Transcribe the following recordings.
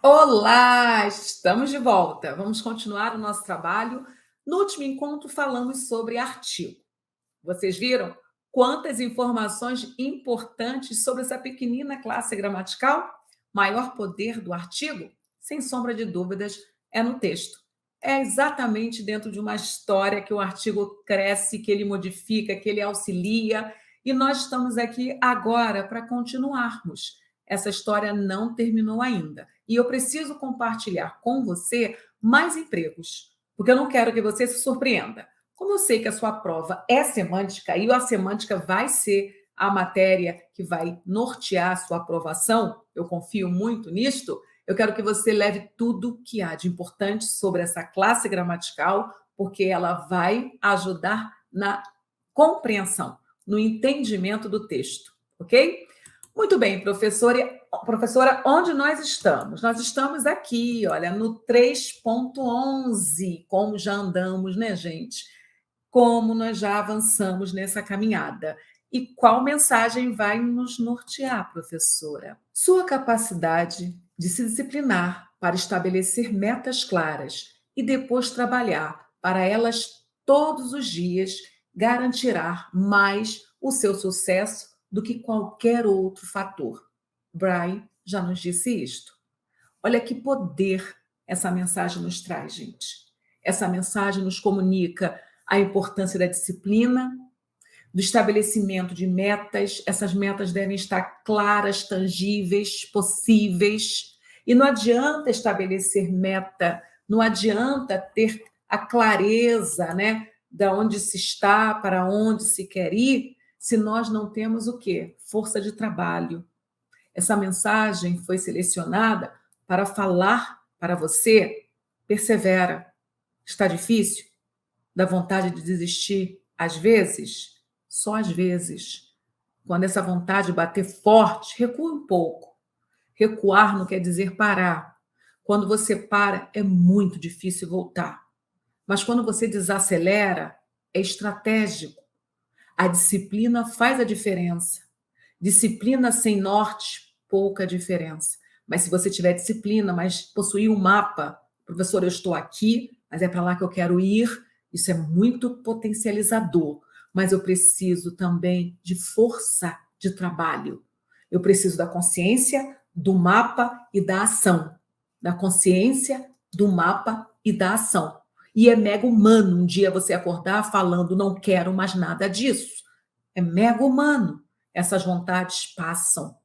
Olá, estamos de volta. Vamos continuar o nosso trabalho. No último encontro, falamos sobre artigo. Vocês viram quantas informações importantes sobre essa pequenina classe gramatical? Maior poder do artigo? Sem sombra de dúvidas, é no texto. É exatamente dentro de uma história que o artigo cresce, que ele modifica, que ele auxilia. E nós estamos aqui agora para continuarmos. Essa história não terminou ainda. E eu preciso compartilhar com você mais empregos, porque eu não quero que você se surpreenda. Como eu sei que a sua prova é semântica e a semântica vai ser a matéria que vai nortear a sua aprovação, eu confio muito nisto, eu quero que você leve tudo que há de importante sobre essa classe gramatical, porque ela vai ajudar na compreensão, no entendimento do texto, ok? Muito bem, professora, onde nós estamos? Nós estamos aqui, olha, no 3.11, como já andamos, né, gente? Como nós já avançamos nessa caminhada. E qual mensagem vai nos nortear, professora? Sua capacidade de se disciplinar para estabelecer metas claras e depois trabalhar para elas todos os dias garantirá mais o seu sucesso do que qualquer outro fator. Brian já nos disse isto. Olha que poder essa mensagem nos traz, gente. Essa mensagem nos comunica a importância da disciplina, do estabelecimento de metas. Essas metas devem estar claras, tangíveis, possíveis. E não adianta estabelecer meta, não adianta ter a clareza, né, de onde se está, para onde se quer ir, se nós não temos o quê? Força de trabalho. Essa mensagem foi selecionada para falar para você, persevera. Está difícil? Dá vontade de desistir? Às vezes? Só às vezes. Quando essa vontade bater forte, recua um pouco. Recuar não quer dizer parar. Quando você para, é muito difícil voltar. Mas quando você desacelera, é estratégico. A disciplina faz a diferença. Disciplina sem norte, pouca diferença. Mas se você tiver disciplina, mas possuir um mapa, professor, eu estou aqui, mas é para lá que eu quero ir, isso é muito potencializador. Mas eu preciso também de força de trabalho. Eu preciso da consciência, do mapa e da ação. Da consciência, do mapa e da ação. E é mega humano um dia você acordar falando, não quero mais nada disso. É mega humano. Essas vontades passam,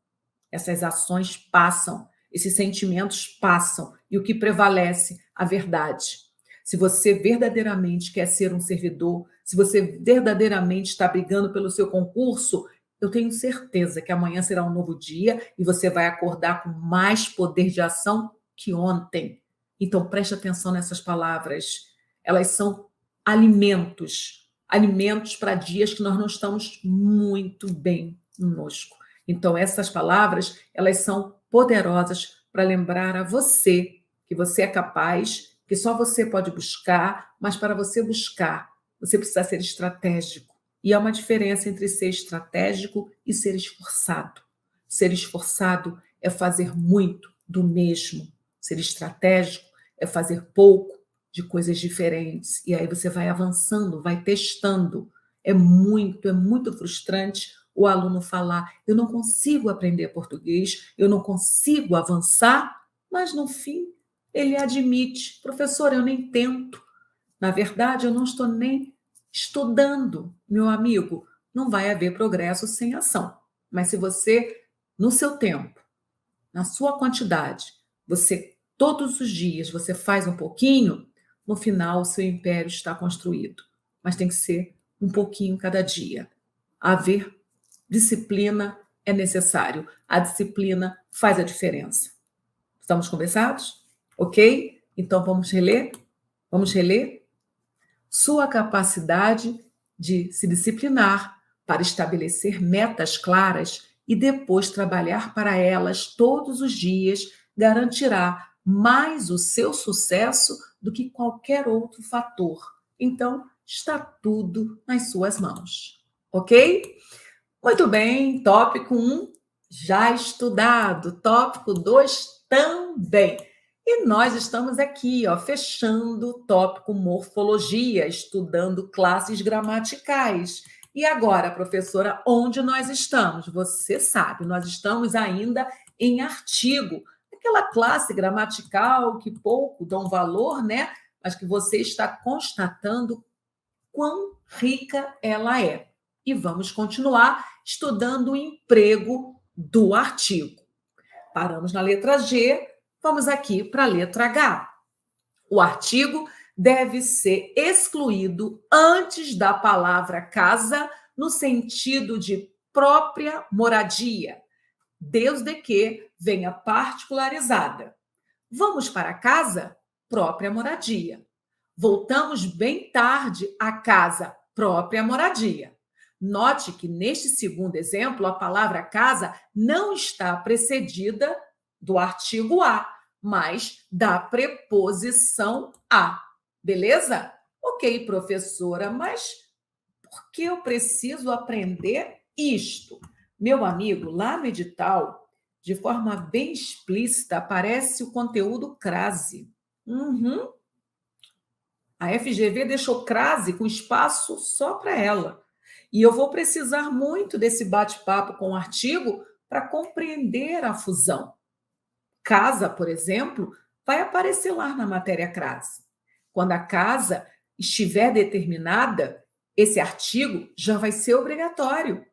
essas ações passam, esses sentimentos passam. E o que prevalece? A verdade. Se você verdadeiramente quer ser um servidor, se você verdadeiramente está brigando pelo seu concurso, eu tenho certeza que amanhã será um novo dia e você vai acordar com mais poder de ação que ontem. Então preste atenção nessas palavras. Elas são alimentos, alimentos para dias que nós não estamos muito bem conosco. Então, essas palavras, elas são poderosas para lembrar a você que você é capaz, que só você pode buscar, mas para você buscar, você precisa ser estratégico. E há uma diferença entre ser estratégico e ser esforçado. Ser esforçado é fazer muito do mesmo. Ser estratégico é fazer pouco de coisas diferentes. E aí você vai avançando, vai testando. É muito frustrante o aluno falar: eu não consigo aprender português, eu não consigo avançar, mas no fim ele admite: professor, eu nem tento. Na verdade, eu não estou nem estudando. Meu amigo, não vai haver progresso sem ação. Mas se você, no seu tempo, na sua quantidade, você todos os dias você faz um pouquinho, no final o seu império está construído. Mas tem que ser um pouquinho cada dia. Haver disciplina é necessário. A disciplina faz a diferença. Estamos conversados? Ok? Então vamos reler? Vamos reler? Sua capacidade de se disciplinar para estabelecer metas claras e depois trabalhar para elas todos os dias garantirá mais o seu sucesso do que qualquer outro fator. Então, está tudo nas suas mãos. Ok? Muito bem, tópico 1 já estudado, tópico 2 também. E nós estamos aqui, ó, fechando o tópico morfologia, estudando classes gramaticais. E agora, professora, onde nós estamos? Você sabe, nós estamos ainda em artigo, aquela classe gramatical que pouco dão valor, né? Mas que você está constatando quão rica ela é. E vamos continuar estudando o emprego do artigo. Paramos na letra G, vamos aqui para a letra H. O artigo deve ser excluído antes da palavra casa, no sentido de própria moradia, desde que venha particularizada. Vamos para casa? Própria moradia. Voltamos bem tarde à casa, própria moradia. Note que neste segundo exemplo, a palavra casa não está precedida do artigo a, mas da preposição a. Beleza? Ok, professora, mas por que eu preciso aprender isto? Meu amigo, lá no edital, de forma bem explícita, aparece o conteúdo crase. Uhum. A FGV deixou crase com espaço só para ela. E eu vou precisar muito desse bate-papo com o artigo para compreender a fusão. Casa, por exemplo, vai aparecer lá na matéria crase. Quando a casa estiver determinada, esse artigo já vai ser obrigatório.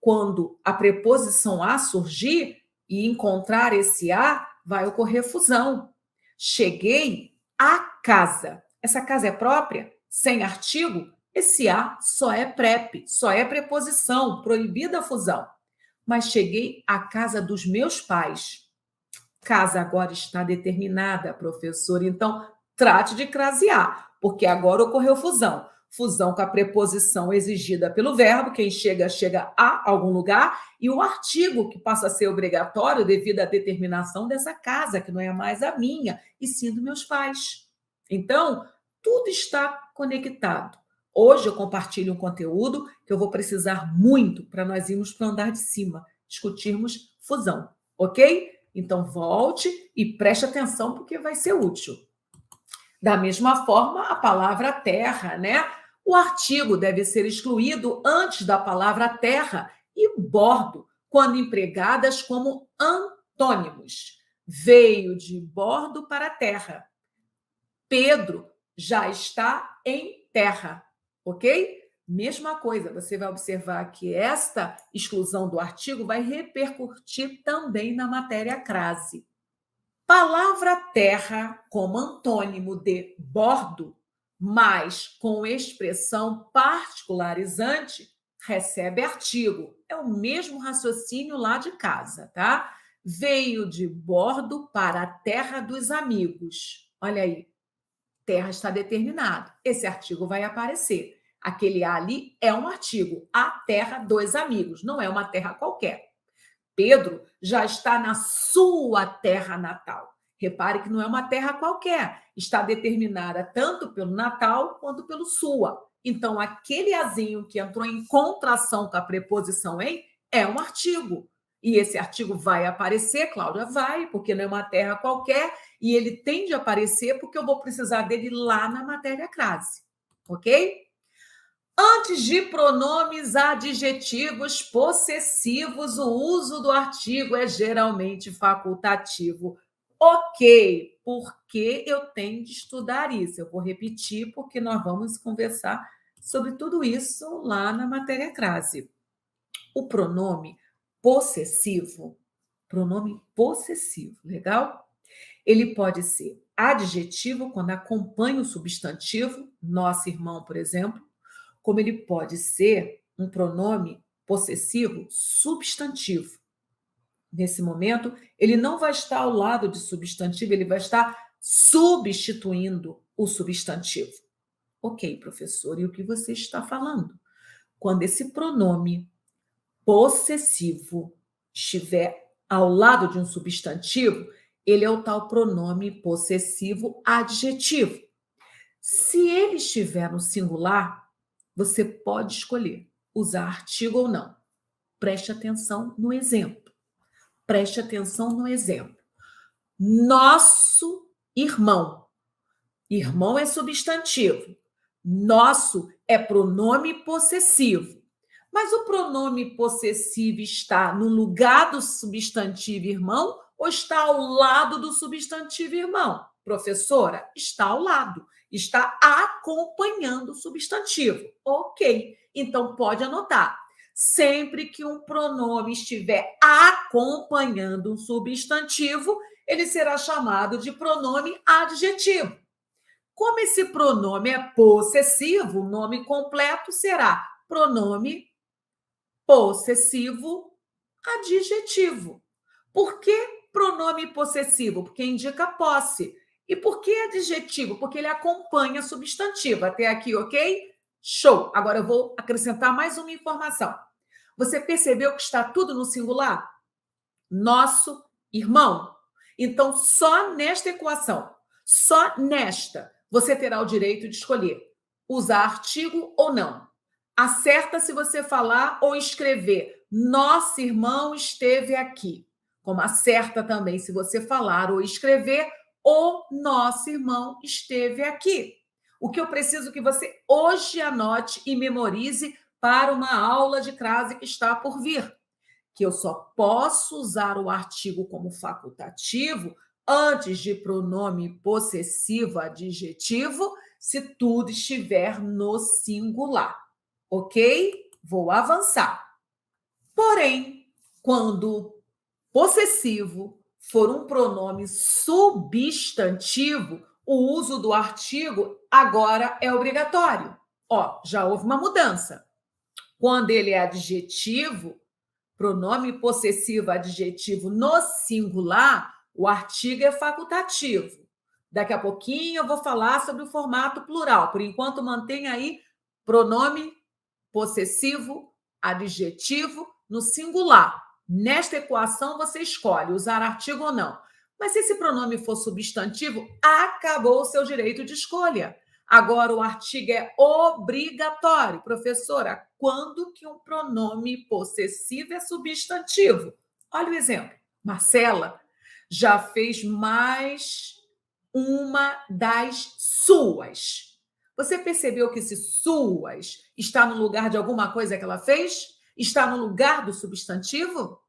Quando a preposição a surgir e encontrar esse a, vai ocorrer fusão. Cheguei à casa. Essa casa é própria? Sem artigo? Esse a só é prep, só é preposição, proibida a fusão. Mas cheguei à casa dos meus pais. Casa agora está determinada, professor. Então, trate de crasear, porque agora ocorreu fusão. Fusão com a preposição exigida pelo verbo, quem chega, chega a algum lugar, e o artigo, que passa a ser obrigatório devido à determinação dessa casa, que não é mais a minha, e sim dos meus pais. Então, tudo está conectado. Hoje eu compartilho um conteúdo que eu vou precisar muito para nós irmos para o andar de cima, discutirmos fusão, ok? Então, volte e preste atenção, porque vai ser útil. Da mesma forma, a palavra terra, né? O artigo deve ser excluído antes da palavra terra e bordo, quando empregadas como antônimos. Veio de bordo para terra. Pedro já está em terra, ok? Mesma coisa, você vai observar que esta exclusão do artigo vai repercutir também na matéria crase. Palavra terra como antônimo de bordo, mas com expressão particularizante, recebe artigo. É o mesmo raciocínio lá de casa, tá? Veio de bordo para a terra dos amigos. Olha aí, terra está determinado. Esse artigo vai aparecer. Aquele ali é um artigo. A terra dos amigos, não é uma terra qualquer. Pedro já está na sua terra natal. Repare que não é uma terra qualquer, está determinada tanto pelo natal quanto pelo sua. Então, aquele azinho que entrou em contração com a preposição em é um artigo. E esse artigo vai aparecer, Cláudia? Vai, porque não é uma terra qualquer, e ele tende a aparecer porque eu vou precisar dele lá na matéria crase. Ok? Antes de pronomes adjetivos possessivos, o uso do artigo é geralmente facultativo. Ok, porque eu tenho de estudar isso? Eu vou repetir, porque nós vamos conversar sobre tudo isso lá na matéria crase. O pronome possessivo, legal? Ele pode ser adjetivo quando acompanha o substantivo, nosso irmão, por exemplo, como ele pode ser um pronome possessivo substantivo. Nesse momento, ele não vai estar ao lado de substantivo, ele vai estar substituindo o substantivo. Ok, professor, e o que você está falando? Quando esse pronome possessivo estiver ao lado de um substantivo, ele é o tal pronome possessivo adjetivo. Se ele estiver no singular, você pode escolher usar artigo ou não. Preste atenção no exemplo. Preste atenção no exemplo. Nosso irmão. Irmão é substantivo. Nosso é pronome possessivo. Mas o pronome possessivo está no lugar do substantivo irmão ou está ao lado do substantivo irmão? Professora, está ao lado. Está acompanhando o substantivo. Ok. Então, pode anotar. Sempre que um pronome estiver acompanhando um substantivo, ele será chamado de pronome adjetivo. Como esse pronome é possessivo, o nome completo será pronome possessivo adjetivo. Por que pronome possessivo? Porque indica posse. E por que adjetivo? Porque ele acompanha substantivo. Até aqui, ok? Show! Agora eu vou acrescentar mais uma informação. Você percebeu que está tudo no singular? Nosso irmão. Então, só nesta equação, só nesta, você terá o direito de escolher usar artigo ou não. Acerta se você falar ou escrever nosso irmão esteve aqui. Como acerta também se você falar ou escrever o nosso irmão esteve aqui. O que eu preciso que você hoje anote e memorize para uma aula de crase que está por vir. Que eu só posso usar o artigo como facultativo antes de pronome possessivo adjetivo se tudo estiver no singular. Ok? Vou avançar. Porém, quando possessivo for um pronome substantivo, o uso do artigo agora é obrigatório. Ó, já houve uma mudança. Quando ele é adjetivo, pronome possessivo adjetivo no singular, o artigo é facultativo. Daqui a pouquinho eu vou falar sobre o formato plural. Por enquanto, mantenha aí pronome possessivo adjetivo no singular. Nesta equação, você escolhe usar artigo ou não. Mas se esse pronome for substantivo, acabou o seu direito de escolha. Agora, o artigo é obrigatório. Professora, quando que um pronome possessivo é substantivo? Olha o exemplo. Marcela já fez mais uma das suas. Você percebeu que esse suas está no lugar de alguma coisa que ela fez? Está no lugar do substantivo?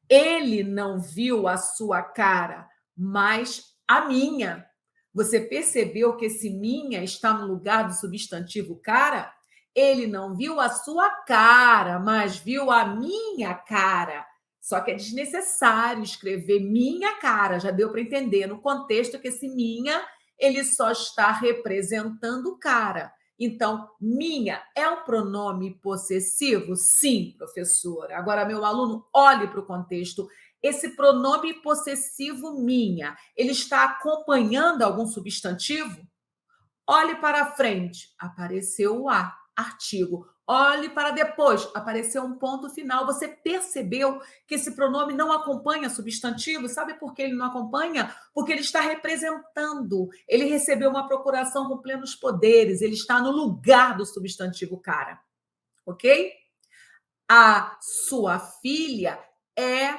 Ele não viu a sua cara, mas a minha. Você percebeu que esse minha está no lugar do substantivo cara? Ele não viu a sua cara, mas viu a minha cara. Só que é desnecessário escrever minha cara, já deu para entender no contexto que esse minha ele só está representando cara. Então, minha é um pronome possessivo? Sim, professora. Agora, meu aluno, olhe para o contexto. Esse pronome possessivo minha, ele está acompanhando algum substantivo? Olhe para frente, apareceu o a, artigo. Olhe para depois, apareceu um ponto final. Você percebeu que esse pronome não acompanha substantivo? Sabe por que ele não acompanha? Porque ele está representando. Ele recebeu uma procuração com plenos poderes. Ele está no lugar do substantivo cara. Ok? A sua filha é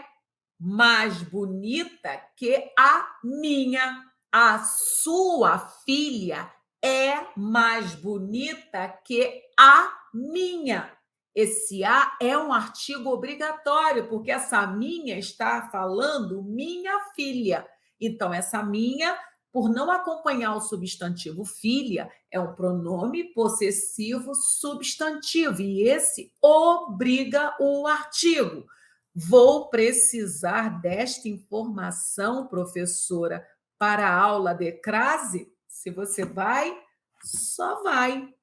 mais bonita que a minha. A sua filha é mais bonita que a minha. Esse a é um artigo obrigatório, porque essa minha está falando minha filha. Então, essa minha, por não acompanhar o substantivo filha, é um pronome possessivo substantivo, e esse obriga o artigo. Vou precisar desta informação, professora, para a aula de crase? Se você vai, só vai.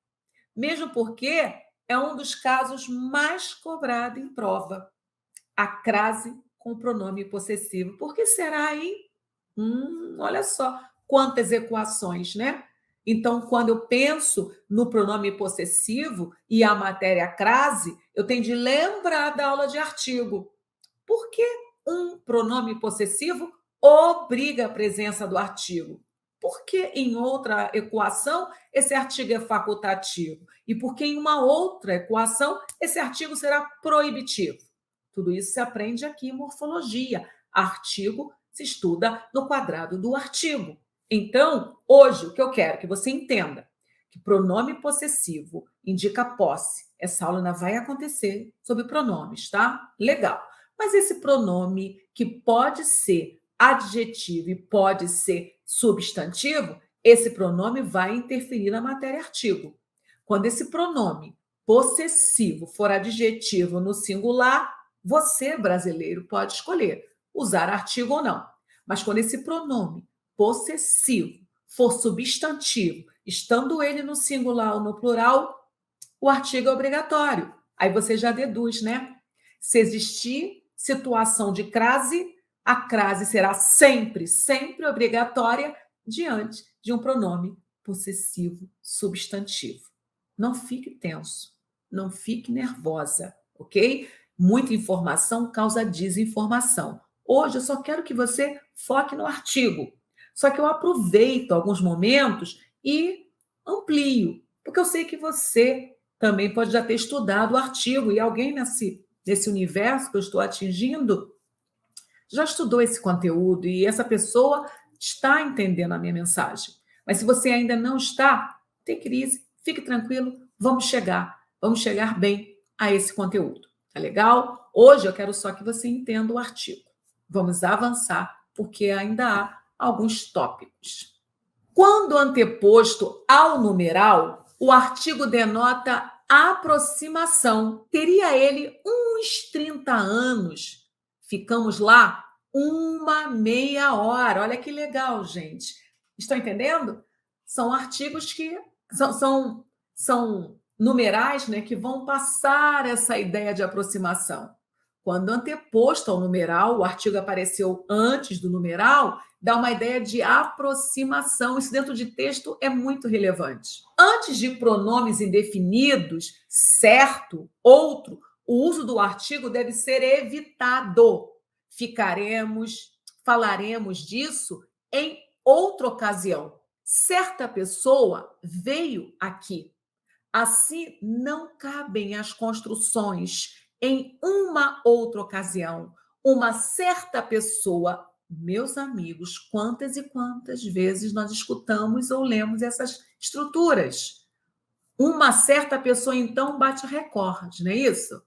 Mesmo porque é um dos casos mais cobrados em prova. A crase com pronome possessivo. Por que será aí? Olha só quantas equações, né? Então, quando eu penso no pronome possessivo e a matéria crase, eu tenho de lembrar da aula de artigo. Por que um pronome possessivo obriga a presença do artigo? Porque em outra equação esse artigo é facultativo? E porque em uma outra equação esse artigo será proibitivo? Tudo isso se aprende aqui em morfologia. Artigo se estuda no quadrado do artigo. Então, hoje, o que eu quero que você entenda, que pronome possessivo indica posse. Essa aula ainda vai acontecer sobre pronomes, tá? Legal. Mas esse pronome que pode ser adjetivo e pode ser substantivo, esse pronome vai interferir na matéria artigo. Quando esse pronome possessivo for adjetivo no singular, você, brasileiro, pode escolher usar artigo ou não. Mas quando esse pronome possessivo for substantivo, estando ele no singular ou no plural, o artigo é obrigatório. Aí você já deduz, né? Se existir situação de crase, a crase será sempre, sempre obrigatória diante de um pronome possessivo substantivo. Não fique tenso, não fique nervosa, ok? Muita informação causa desinformação. Hoje eu só quero que você foque no artigo. Só que eu aproveito alguns momentos e amplio, porque eu sei que você também pode já ter estudado o artigo e alguém nesse universo que eu estou atingindo já estudou esse conteúdo e essa pessoa está entendendo a minha mensagem. Mas se você ainda não está, tem crise, fique tranquilo, vamos chegar bem a esse conteúdo. Tá legal? Hoje eu quero só que você entenda o artigo. Vamos avançar, porque ainda há alguns tópicos. Quando anteposto ao numeral, o artigo denota aproximação. Teria ele uns 30 anos. Ficamos lá uma meia hora. Olha que legal, gente. Estão entendendo? São artigos que são numerais, né, que vão passar essa ideia de aproximação. Quando anteposto ao numeral, o artigo apareceu antes do numeral, dá uma ideia de aproximação. Isso dentro de texto é muito relevante. Antes de pronomes indefinidos, certo, outro, o uso do artigo deve ser evitado. Falaremos disso em outra ocasião. Certa pessoa veio aqui. Assim, não cabem as construções em uma outra ocasião. Uma certa pessoa, meus amigos, quantas e quantas vezes nós escutamos ou lemos essas estruturas? Uma certa pessoa, então, bate recorde, não é isso?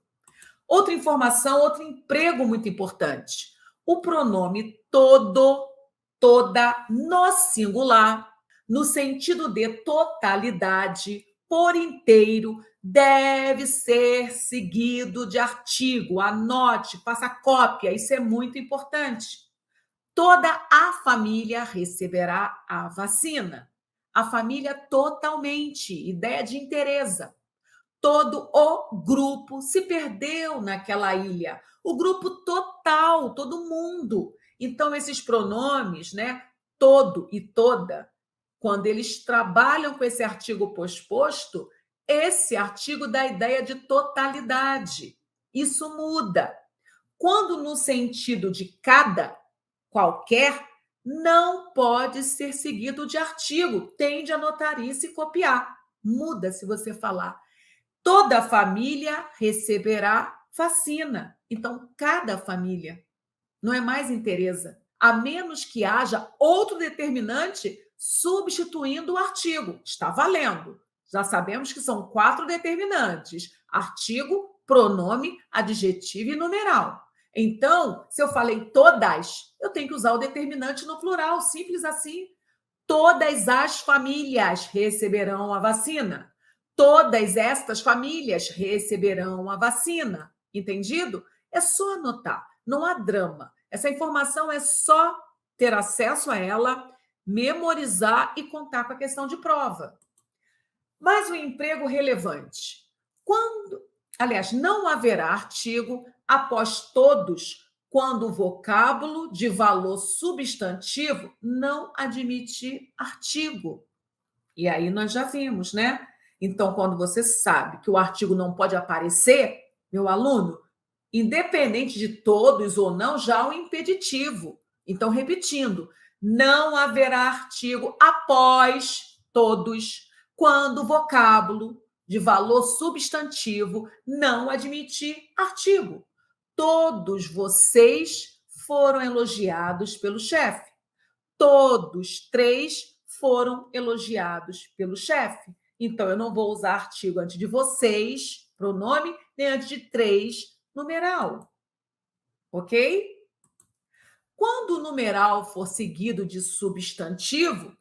Outra informação, outro emprego muito importante. O pronome todo, toda, no singular, no sentido de totalidade, por inteiro, deve ser seguido de artigo. Anote, faça cópia, isso é muito importante. Toda a família receberá a vacina. A família totalmente, ideia de inteireza. Todo o grupo se perdeu naquela ilha. O grupo total, todo mundo. Então, esses pronomes, né? Todo e toda, quando eles trabalham com esse artigo posposto, esse artigo dá a ideia de totalidade. Isso muda. Quando no sentido de cada, qualquer, não pode ser seguido de artigo. Tende a anotar isso e copiar. Muda se você falar. Toda família receberá vacina. Então, cada família. Não é mais inteireza. A menos que haja outro determinante substituindo o artigo. Está valendo. Já sabemos que são 4 determinantes: artigo, pronome, adjetivo e numeral. Então, se eu falei todas, eu tenho que usar o determinante no plural, simples assim. Todas as famílias receberão a vacina. Todas estas famílias receberão a vacina. Entendido? É só anotar, não há drama. Essa informação é só ter acesso a ela, memorizar e contar com a questão de prova. Mas o emprego relevante. Aliás, não haverá artigo após todos quando o vocábulo de valor substantivo não admite artigo. E aí nós já vimos, né? Então, quando você sabe que o artigo não pode aparecer, meu aluno, independente de todos ou não, já há um impeditivo. Então, repetindo, não haverá artigo após todos quando o vocábulo de valor substantivo não admitir artigo. Todos vocês foram elogiados pelo chefe. Todos 3 foram elogiados pelo chefe. Então, eu não vou usar artigo antes de vocês, pronome, nem antes de 3, numeral. Ok? Quando o numeral for seguido de substantivo,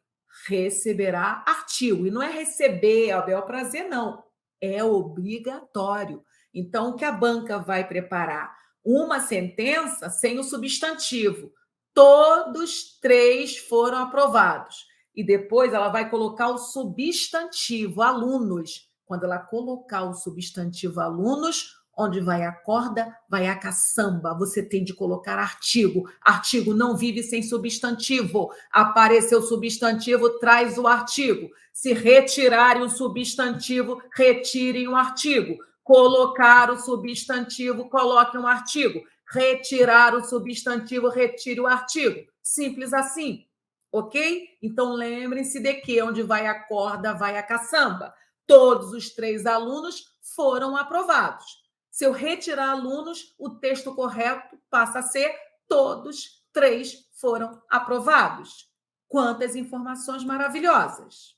receberá artigo. E não é receber a bel prazer, não. É obrigatório. Então, o que a banca vai preparar? Uma sentença sem o substantivo. Todos 3 foram aprovados. E depois ela vai colocar o substantivo, alunos. Quando ela colocar o substantivo alunos, onde vai a corda, vai a caçamba. Você tem de colocar artigo. Artigo não vive sem substantivo. Apareceu o substantivo, traz o artigo. Se retirarem o substantivo, retirem o artigo. Colocar o substantivo, coloque um artigo. Retirar o substantivo, retire o artigo. Simples assim. Ok? Então, lembrem-se de que onde vai a corda, vai a caçamba. Todos os 3 alunos foram aprovados. Se eu retirar alunos, o texto correto passa a ser todos 3 foram aprovados. Quantas informações maravilhosas!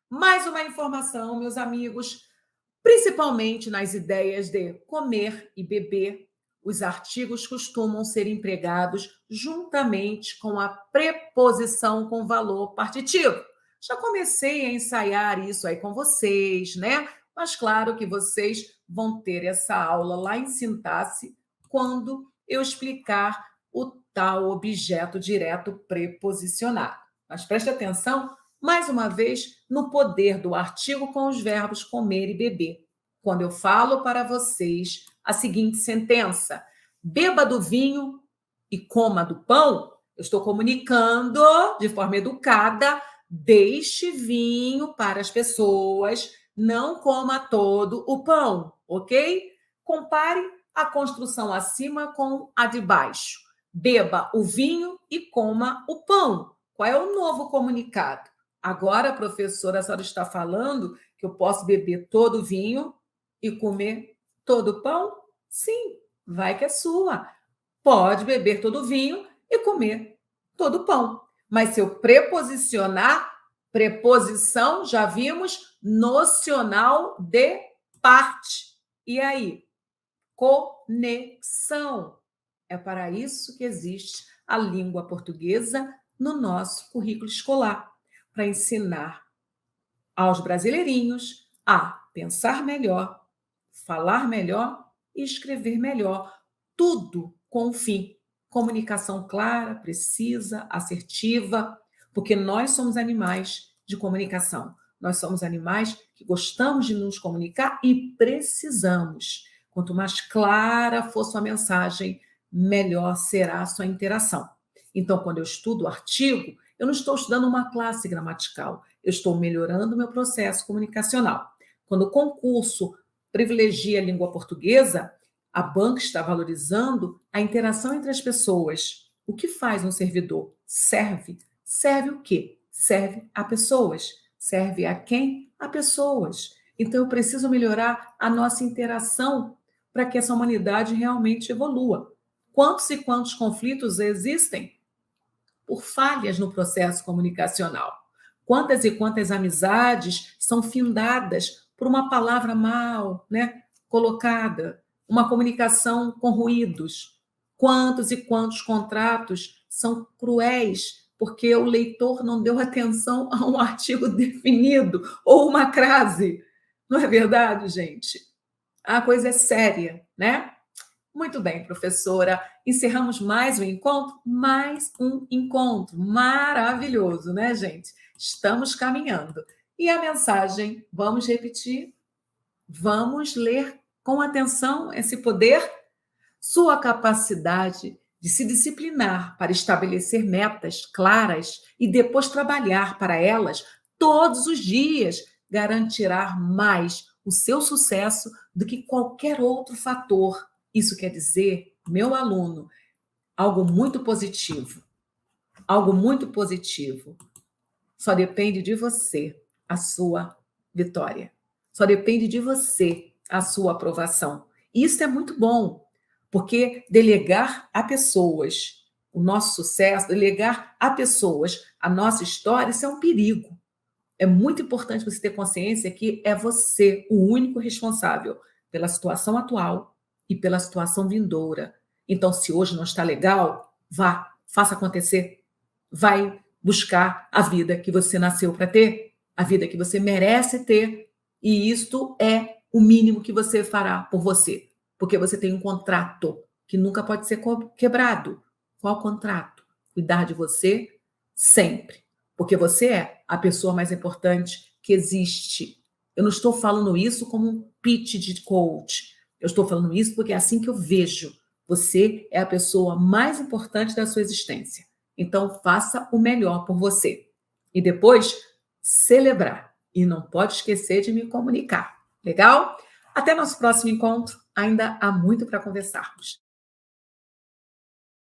Mais uma informação, meus amigos, principalmente nas ideias de comer e beber, os artigos costumam ser empregados juntamente com a preposição com valor partitivo. Já comecei a ensaiar isso aí com vocês, né? Mas claro que vocês vão ter essa aula lá em sintaxe quando eu explicar o tal objeto direto preposicionado. Mas preste atenção, mais uma vez, no poder do artigo com os verbos comer e beber. Quando eu falo para vocês a seguinte sentença: beba do vinho e coma do pão, eu estou comunicando de forma educada, deixe vinho para as pessoas, não coma todo o pão, ok? Compare a construção acima com a de baixo. Beba o vinho e coma o pão. Qual é o novo comunicado? Agora, professora, a senhora está falando que eu posso beber todo o vinho e comer todo o pão? Sim, vai que é sua. Pode beber todo o vinho e comer todo o pão. Mas se eu preposicionar, preposição, já vimos, nocional de parte. E aí? Conexão. É para isso que existe a língua portuguesa no nosso currículo escolar, para ensinar aos brasileirinhos a pensar melhor, falar melhor e escrever melhor, tudo com o fim. Comunicação clara, precisa, assertiva, porque nós somos animais de comunicação. Nós somos animais que gostamos de nos comunicar e precisamos. Quanto mais clara for sua mensagem, melhor será a sua interação. Então, quando eu estudo o artigo, eu não estou estudando uma classe gramatical, eu estou melhorando o meu processo comunicacional. Quando o concurso privilegia a língua portuguesa, a banca está valorizando a interação entre as pessoas. O que faz um servidor? Serve. Serve o quê? Serve a pessoas. Serve a quem? A pessoas. Então, eu preciso melhorar a nossa interação para que essa humanidade realmente evolua. Quantos e quantos conflitos existem por falhas no processo comunicacional? Quantas e quantas amizades são findadas por uma palavra mal, né, colocada, uma comunicação com ruídos? Quantos e quantos contratos são cruéis porque o leitor não deu atenção a um artigo definido ou uma crase? Não é verdade, gente? A coisa é séria, né? Muito bem, professora. Encerramos mais um encontro? Mais um encontro. Maravilhoso, né, gente? Estamos caminhando. E a mensagem, vamos repetir? Vamos ler com atenção esse poder? Sua capacidade de se disciplinar para estabelecer metas claras e depois trabalhar para elas todos os dias garantirá mais o seu sucesso do que qualquer outro fator. Isso quer dizer, meu aluno, algo muito positivo. Algo muito positivo. Só depende de você a sua vitória. Só depende de você a sua aprovação. Isso é muito bom, porque delegar a pessoas o nosso sucesso, delegar a pessoas a nossa história, isso é um perigo. É muito importante você ter consciência que é você o único responsável pela situação atual e pela situação vindoura. Então, se hoje não está legal, vá, faça acontecer. Vai buscar a vida que você nasceu para ter, a vida que você merece ter, e isto é o mínimo que você fará por você, porque você tem um contrato que nunca pode ser quebrado. Qual contrato? Cuidar de você sempre, porque você é a pessoa mais importante que existe. Eu não estou falando isso como um pitch de coach. Eu estou falando isso porque é assim que eu vejo. Você é a pessoa mais importante da sua existência. Então, faça o melhor por você. E depois, celebrar. E não pode esquecer de me comunicar. Legal? Até nosso próximo encontro. Ainda há muito para conversarmos.